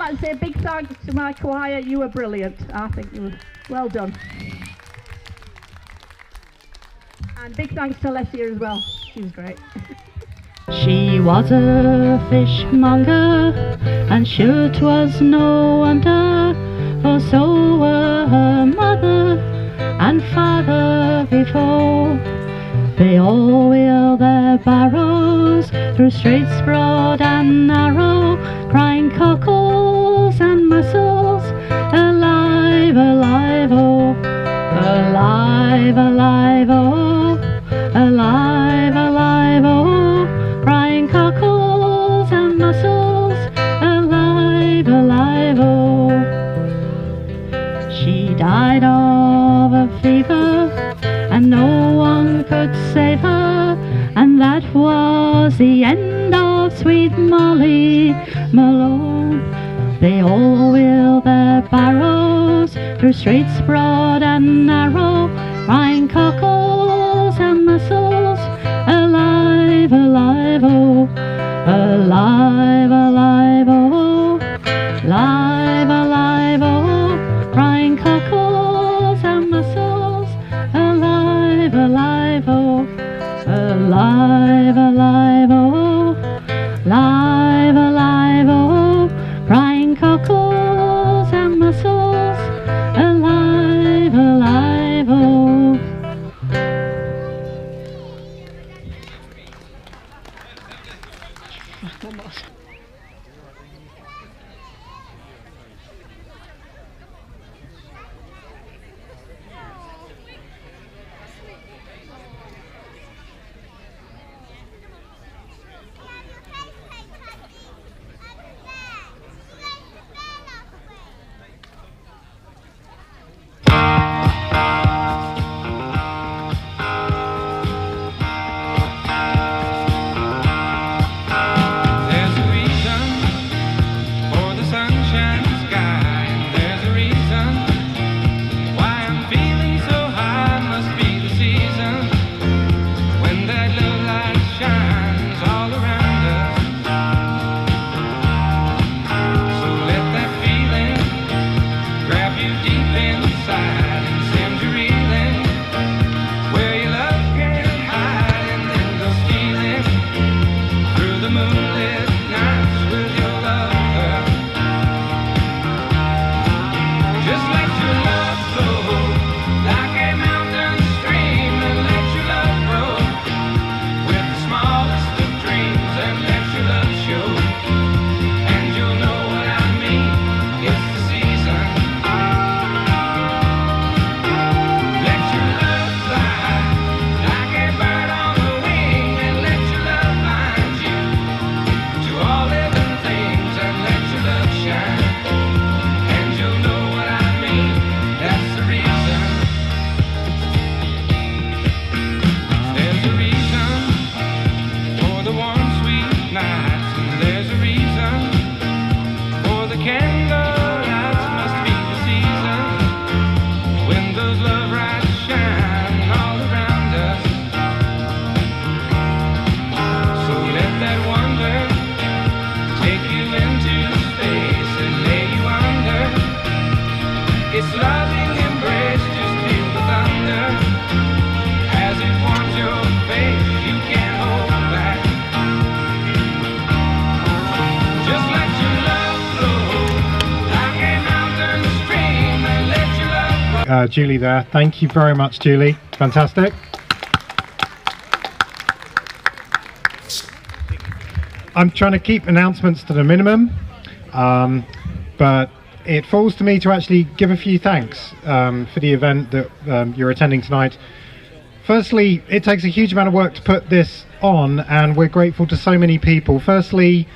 like to say a big thanks to my choir. You were brilliant. I think you were well done. And big thanks to Alessia as well. She was great. She was a fishmonger, and sure 'twas no wonder, for so were her mother and father before. They all wheel their barrows through straits broad and narrow, crying cockles and mussels, alive, alive, oh, alive, alive, oh, alive, alive, oh, crying cockles and mussels, alive, alive, oh. She died of a fever, and no one could save her, and that was the end of sweet Molly Malone. They all wheel their barrows through straits broad and narrow, crying cockles and mussels, alive, alive, oh, alive, alive, oh, alive, alive, oh, crying cockles and mussels, alive, alive, oh, alive, alive, oh, alive, alive, oh, crying cockles and mussels, alive, alive, oh. One more. Julie there. Thank you very much, Julie. Fantastic. I'm trying to keep announcements to the minimum, but it falls to me to actually give a few thanks for the event that you're attending tonight. Firstly, it takes a huge amount of work to put this on, and we're grateful to so many people. Firstly,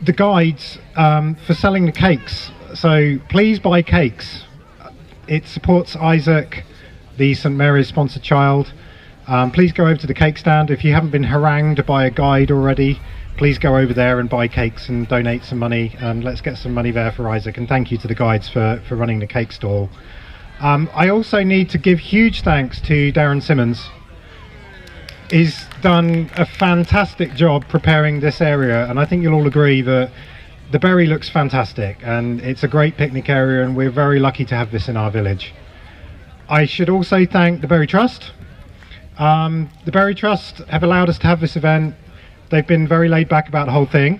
the guides for selling the cakes. So please buy cakes. It supports Isaac, the St Mary's sponsored child. Please go over to the cake stand. If you haven't been harangued by a guide already, please go over there and buy cakes and donate some money, and let's get some money there for Isaac. And thank you to the guides for running the cake stall. I also need to give huge thanks to Darren Simmons. He's done a fantastic job preparing this area, and I think you'll all agree that the Berry looks fantastic, and it's a great picnic area, and we're very lucky to have this in our village. I should also thank the Berry Trust. The Berry Trust have allowed us to have this event. They've been very laid back about the whole thing.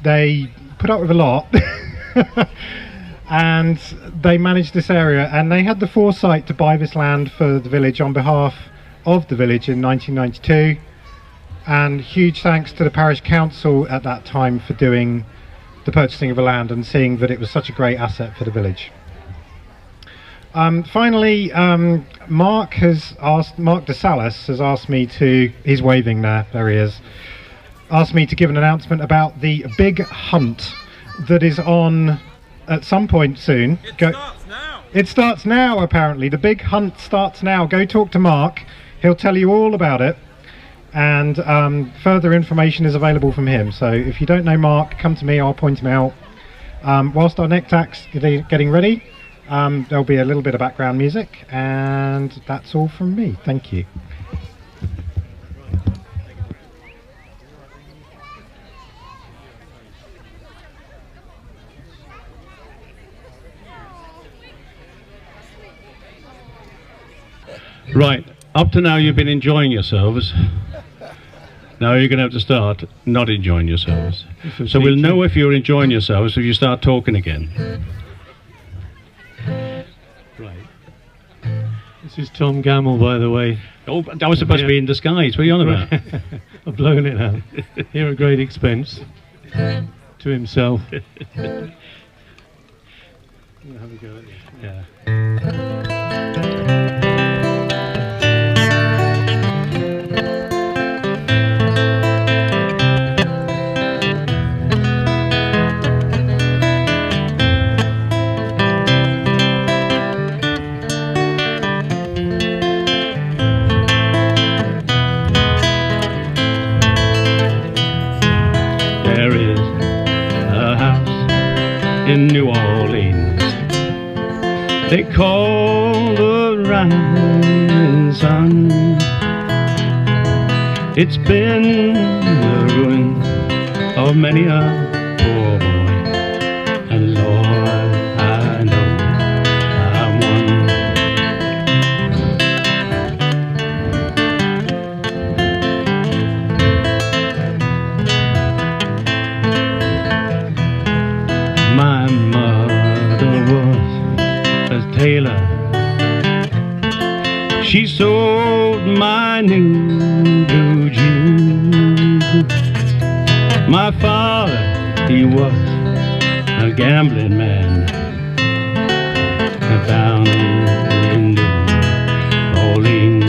They put up with a lot and they managed this area, and they had the foresight to buy this land for the village on behalf of the village in 1992, and huge thanks to the parish council at that time for doing the purchasing of the land and seeing that it was such a great asset for the village. Finally, Mark DeSalis has asked me to, he's waving there he is, asked me to give an announcement about the big hunt that is on at some point soon. Starts now. It starts now, apparently. The big hunt starts now. Go talk to Mark, he'll tell you all about it, and further information is available from him. So if you don't know Mark, come to me, I'll point him out. Whilst our neck tack's getting ready, there'll be a little bit of background music, and that's all from me. Thank you. Right, up to now you've been enjoying yourselves. Now you're going to have to start not enjoying yourselves. So we'll know if you're enjoying yourselves if you start talking again. Right. This is Tom Gamble, by the way. Oh, that was supposed to be in disguise. What are you on about? I've blown it out. Here at great expense to himself. Have a go at it. Yeah. There is a house in New Orleans they call the rising sun. It's been the ruin of many a poor boy, and Lord, I know I'm one. My mother was a tailor. She sewed my new blue jeans. My father, he was a gambling man down in New Orleans.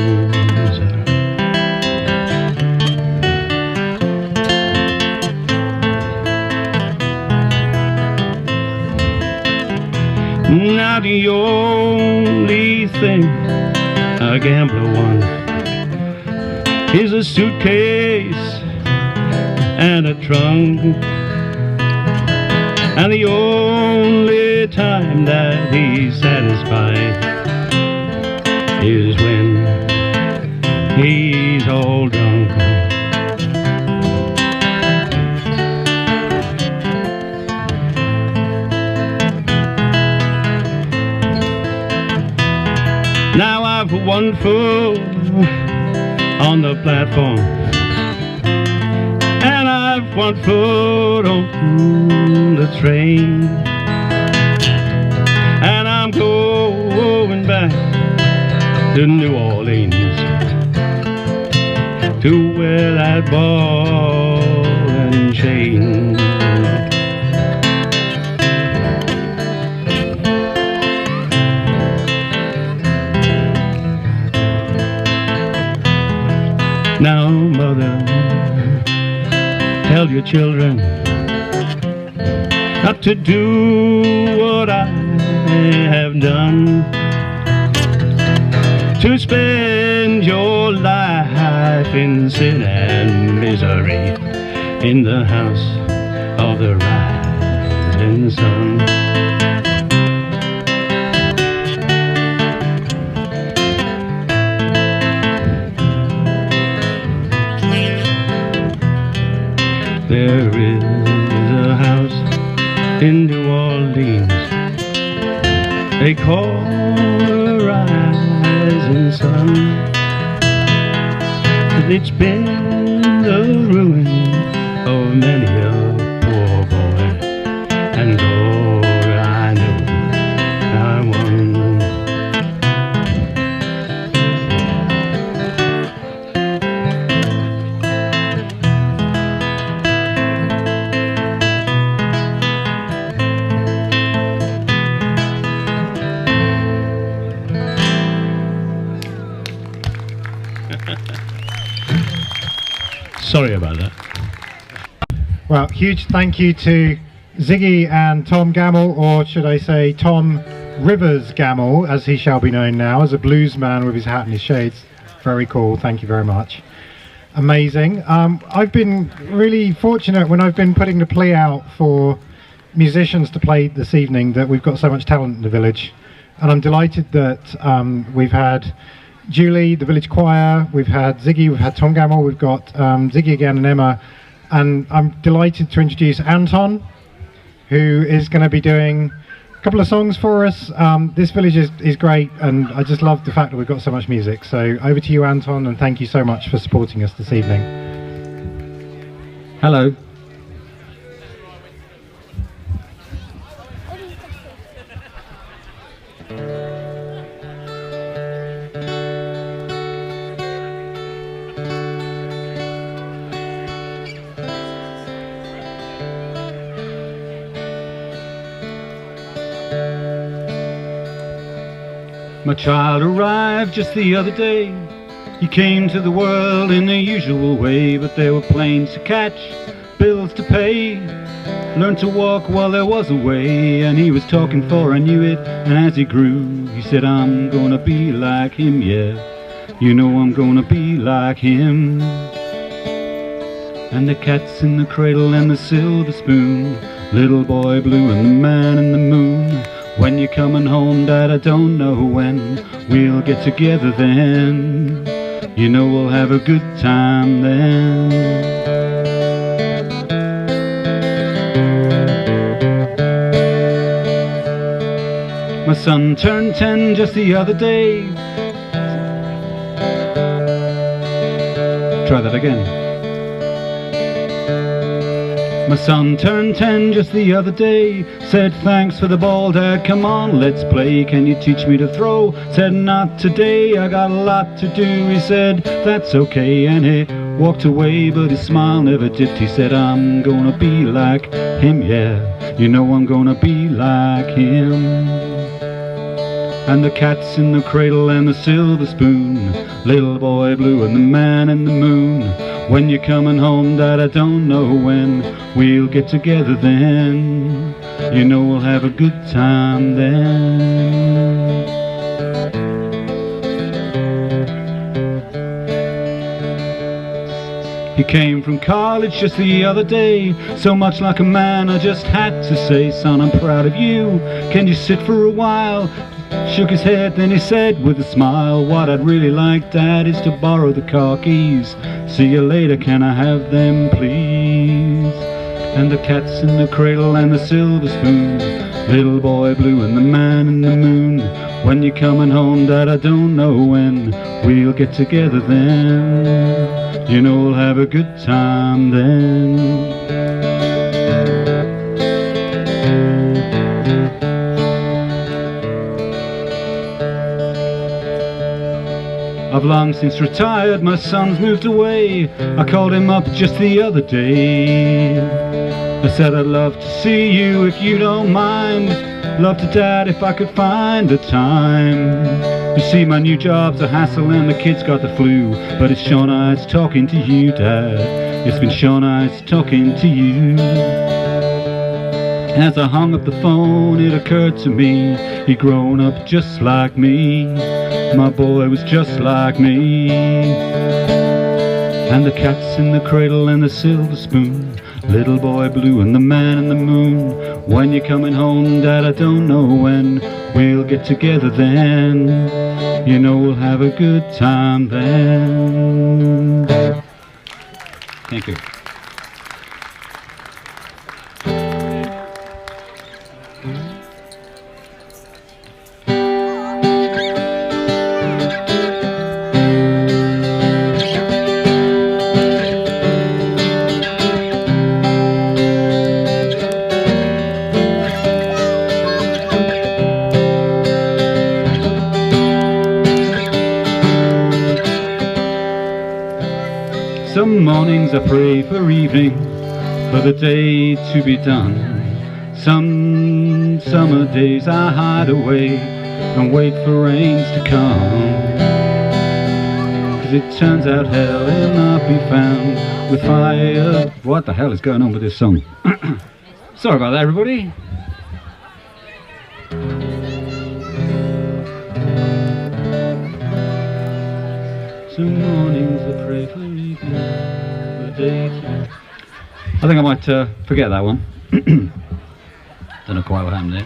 Now the only thing a gambler wants is a suitcase and a trunk, and the only time that he's satisfied is when he's all drunk. Now I've one foot on the platform, and I've one foot on the train, and I'm going back to New Orleans to wear that ball and chain. Now, mother, tell your children not to do what I have done, to spend your life in sin and misery in the house of the rising sun. There is a house They call the rising sun, but it's been the ruin of many a poor boy, and all I know I won. Sorry about that. Well, huge thank you to Ziggy and Tom Gamble, or should I say Tom Rivers Gamble, as he shall be known now, as a blues man with his hat and his shades. Very cool, thank you very much. Amazing. I've been really fortunate when I've been putting the plea out for musicians to play this evening that we've got so much talent in the village. And I'm delighted that we've had Julie, the village choir, we've had Ziggy, we've had Tom Gamble, we've got Ziggy again and Emma, and I'm delighted to introduce Anton, who is going to be doing a couple of songs for us. This village is great, and I just love the fact that we've got so much music. So over to you, Anton, and thank you so much for supporting us this evening. Hello. My child arrived just the other day. He came to the world in the usual way, but there were planes to catch, bills to pay. Learned to walk while there was a way, and he was talking before I knew it. And as he grew, he said, I'm gonna be like him, yeah. You know I'm gonna be like him. And the cat's in the cradle and the silver spoon, little boy blue and the man in the moon. When you're coming home, Dad, I don't know when. We'll get together then. You know we'll have a good time then. My son turned 10 just the other day. Try that again. My son turned 10 just the other day. Said, thanks for the ball, Dad, come on, let's play. Can you teach me to throw? Said, not today, I got a lot to do. He said, that's okay, and he walked away, but his smile never dipped. He said, I'm gonna be like him, yeah. You know I'm gonna be like him. And the cat's in the cradle and the silver spoon, little boy blue and the man in the moon. When you're coming home, Dad, I don't know when. We'll get together then. You know we'll have a good time then. He came from college just the other day, so much like a man I just had to say, son, I'm proud of you. Can you sit for a while? Shook his head, then he said with a smile, what I'd really like, Dad, is to borrow the car keys. See you later, can I have them, please? And the cat's in the cradle and the silver spoon, little boy blue and the man in the moon. When you're coming home, Dad, I don't know when. We'll get together then. You know we'll have a good time then. I've long since retired, my son's moved away. I called him up just the other day. I said I'd love to see you if you don't mind. Love to, Dad, if I could find the time. You see, my new job's a hassle and the kid's got the flu, but it's sure nice talking to you, Dad. It's been sure nice talking to you. As I hung up the phone, it occurred to me, he'd grown up just like me. My boy was just like me. And the cat's in the cradle and the silver spoon, little boy blue and the man in the moon. When you're coming home, Dad, I don't know when. We'll get together then. You know we'll have a good time then. Thank you. Some mornings I pray for evening, for the day to be done. Some summer days I hide away and wait for rains to come. 'Cause it turns out hell will not be found with fire. What the hell is going on with this song? Sorry about that, everybody. Some mornings I pray for evening, for the day to... I think I might forget that one. Don't know quite what happened there.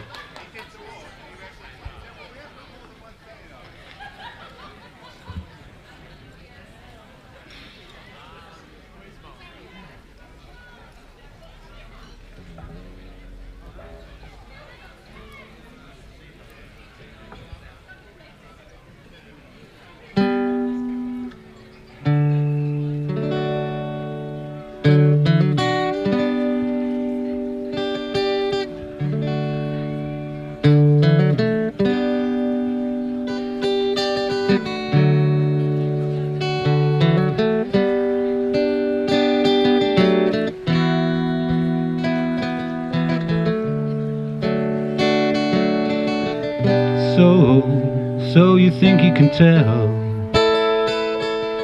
So you think you can tell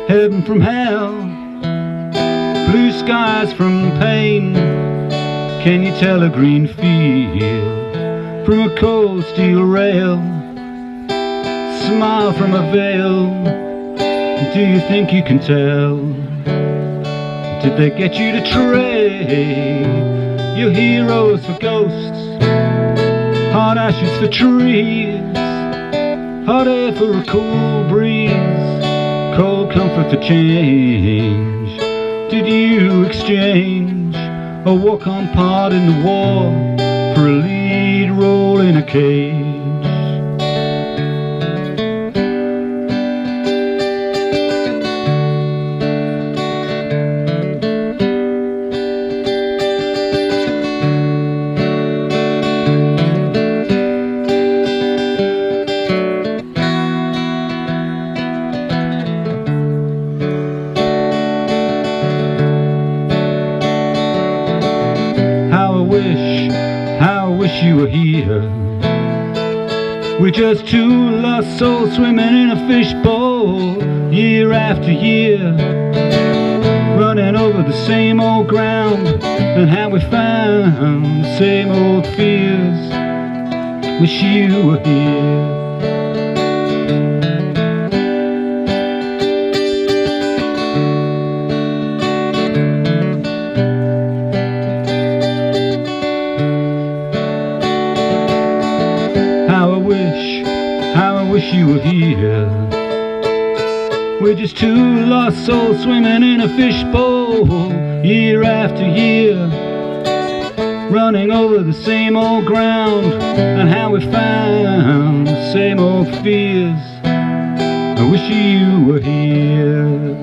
heaven from hell, blue skies from pain? Can you tell a green field from a cold steel rail, smile from a veil? Do you think you can tell? Did they get you to trade your heroes for ghosts, hot ashes for trees, hot air for a cool breeze, cold comfort for change? Did you exchange a walk-on part in the war for a lead role in a cage? How I wish you were here. We're just two lost souls swimming in a fishbowl, year after year, running over the same old ground, and how we found the same old fears. Wish you were here. How I wish you were here. We're just two lost souls swimming in a fishbowl, year after year, running over the same old ground, and how we found the same old fears. I wish you were here.